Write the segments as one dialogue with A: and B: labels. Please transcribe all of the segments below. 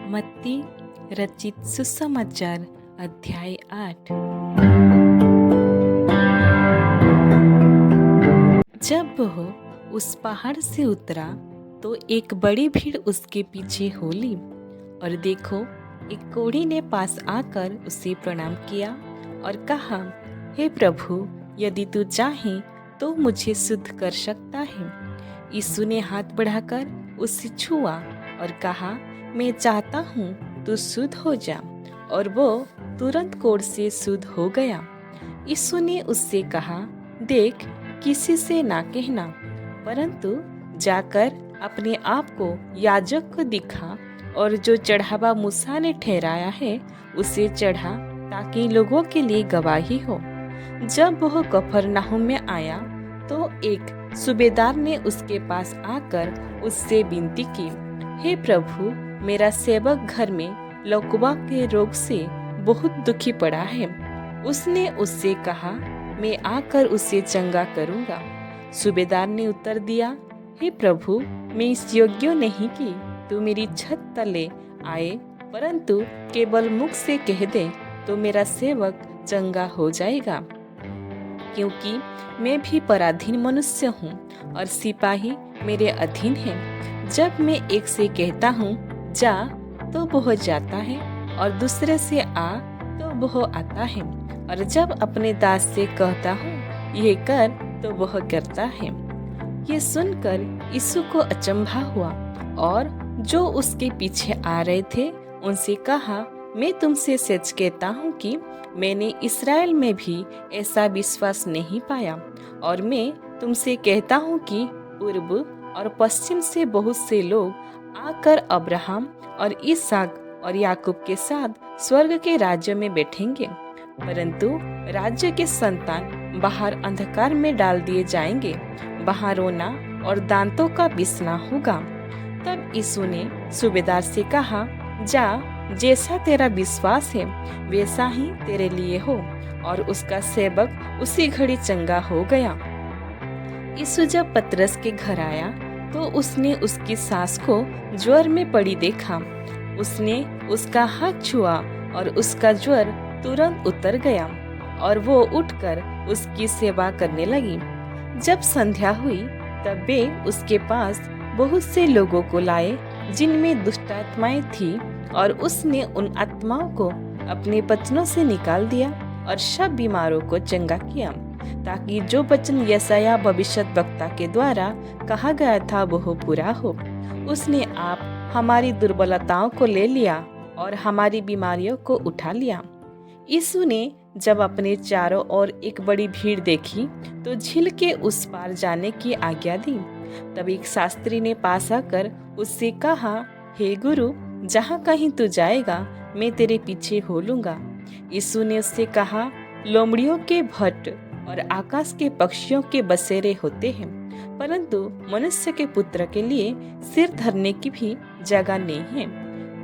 A: मत्ती रचित सुसमाचार अध्याय 8। जब वह उस पहाड़ से उतरा तो एक बड़ी भीड़ उसके पीछे हो ली। और देखो, एक कोढ़ी ने पास आकर उसे प्रणाम किया और कहा, हे प्रभु, यदि तू चाहे तो मुझे शुद्ध कर सकता है। यीशु ने हाथ बढ़ाकर उसे छुआ और कहा, मैं चाहता हूँ तू शुद्ध हो जा। और वो तुरंत कोढ़ से शुद्ध हो गया। यीशु ने उससे कहा, देख, किसी से ना कहना, परंतु जाकर अपने आप को याजक को दिखा और जो चढ़ावा मूसा ने ठहराया है उसे चढ़ा, ताकि लोगों के लिए गवाही हो। जब वह कफरनहूम में आया तो एक सूबेदार ने उसके पास आकर उससे विनती की, हे प्रभु, मेरा सेवक घर में लकवा के रोग से बहुत दुखी पड़ा है। उसने उससे कहा, मैं आकर उसे चंगा करूंगा। सूबेदार ने उत्तर दिया, हे प्रभु, मैं इस योग्य नहीं कि तू मेरी छत तले आए, परंतु केवल मुख से कह दे तो मेरा सेवक चंगा हो जाएगा। क्योंकि मैं भी पराधीन मनुष्य हूँ और सिपाही मेरे अधीन हैं। जब मैं एक से कहता हूँ जा, तो वह जाता है, और दूसरे से आ तो वह आता है, और जब अपने दास से कहता हूँ ये कर तो वह करता है। ये सुनकर यीशु को अचंभा हुआ और जो उसके पीछे आ रहे थे उनसे कहा, मैं तुमसे सच कहता हूँ कि मैंने इस्राएल में भी ऐसा विश्वास नहीं पाया। और मैं तुमसे कहता हूँ कि पूर्व और पश्चिम से बहुत से लोग आकर अब्राहम और इसहाक और याकूब के साथ स्वर्ग के राज्य में बैठेंगे, परंतु राज्य के संतान बाहर अंधकार में डाल दिए जाएंगे। वहाँ रोना और दांतों का पिसना होगा। तब यीशु ने सूबेदार से कहा, जा, जैसा तेरा विश्वास है वैसा ही तेरे लिए हो। और उसका सेवक उसी घड़ी चंगा हो गया। यीशु जब पतरस के घर आया तो उसने उसकी सास को ज्वर में पड़ी देखा। उसने उसका हाथ छुआ और उसका ज्वर तुरंत उतर गया और वो उठकर उसकी सेवा करने लगी। जब संध्या हुई तब वे उसके पास बहुत से लोगों को लाए जिनमें दुष्टात्माएं थी, और उसने उन आत्माओं को अपने वचनों से निकाल दिया और सब बीमारों को चंगा किया, ताकि जो वचन यशायाह भविष्यद्वक्ता के द्वारा कहा गया था वह पूरा हो। उसने आप हमारी दुर्बलताओं को ले लिया और हमारी बीमारियों को उठा लिया। यीशु ने जब अपने चारों ओर एक बड़ी भीड़ देखी तो झील के उस पार जाने की आज्ञा दी। तब एक शास्त्री ने पास आकर उससे कहा, हे गुरु, जहाँ कहीं तू जाएगा मैं तेरे पीछे हो लूंगा। यीशु ने उससे कहा, लोमड़ियों के भट्ट और आकाश के पक्षियों के बसेरे होते हैं, परंतु मनुष्य के पुत्र के लिए सिर धरने की भी जगह नहीं है।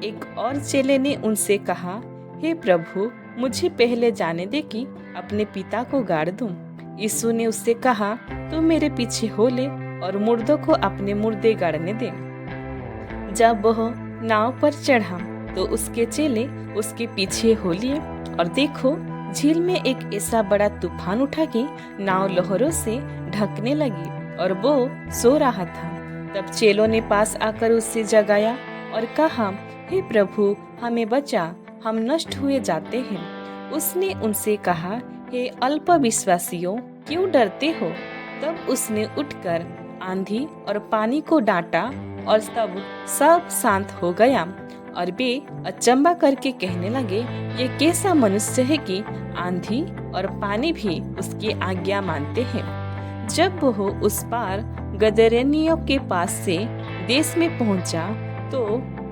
A: एक और चेले ने उनसे कहा, हे प्रभु, मुझे पहले जाने दे कि अपने पिता को गाड़ दूं। यीशु ने उससे कहा, तू मेरे पीछे हो ले और मुर्दों को अपने मुर्दे गाड़ने दे। जब वह नाव पर चढ़ा तो उसके चेले उसके पीछे हो लिए, और देखो, झील में एक ऐसा बड़ा तूफान उठा कि नाव लहरों से ढकने लगी और वो सो रहा था। तब चेलों ने पास आकर उससे जगाया और कहा, हे प्रभु, हमें बचा, हम नष्ट हुए जाते हैं। उसने उनसे कहा, हे अल्प विश्वासियों, क्यों डरते हो? तब उसने उठकर आंधी और पानी को डांटा और तब सब शांत हो गया। और वे अचंबा करके कहने लगे, ये कैसा मनुष्य है कि आंधी और पानी भी उसकी आज्ञा मानते हैं। जब वह उस पार गदरेनियों के पास से देश में पहुंचा तो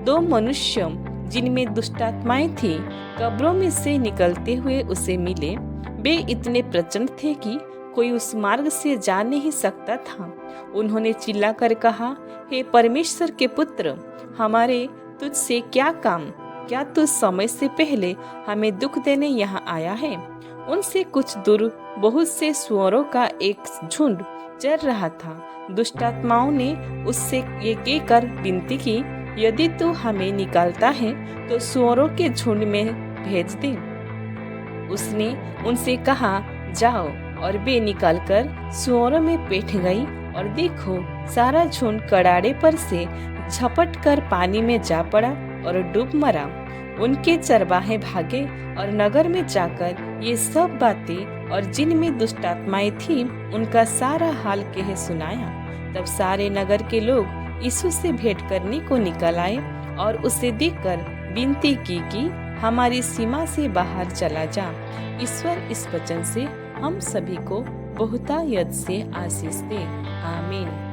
A: दो मनुष्य जिनमें दुष्टात्माएं थी कब्रों में से निकलते हुए उसे मिले। वे इतने प्रचंड थे कि कोई उस मार्ग से जा नहीं सकता था। उन्होंने चिल्लाकर कहा, हे परमेश्वर के पुत्र, हमारे तुझसे क्या काम? क्या तू समय से पहले हमें दुख देने यहाँ आया है? उनसे कुछ दूर बहुत से सुअरों का एक झुंड चर रहा था। दुष्टात्माओं ने उससे ये कहकर विनती की, यदि तू हमें निकालता है तो सुअरों के झुंड में भेज दे। उसने उनसे कहा, जाओ। और वे निकलकर सुअरों में बैठ गई और देखो, सारा झुंड कड़ाड़े पर से झपट कर पानी में जा पड़ा और डूब मरा। उनके चरवाहे भागे और नगर में जाकर ये सब बातें और जिनमें दुष्ट आत्माएं थी उनका सारा हाल कह सुनाया। तब सारे नगर के लोग यीशु से भेंट करने को निकल आए और उसे देखकर विनती की कि हमारी सीमा से बाहर चला जा। ईश्वर इस वचन से हम सभी को बहुतायत से आशीष दे। आमीन।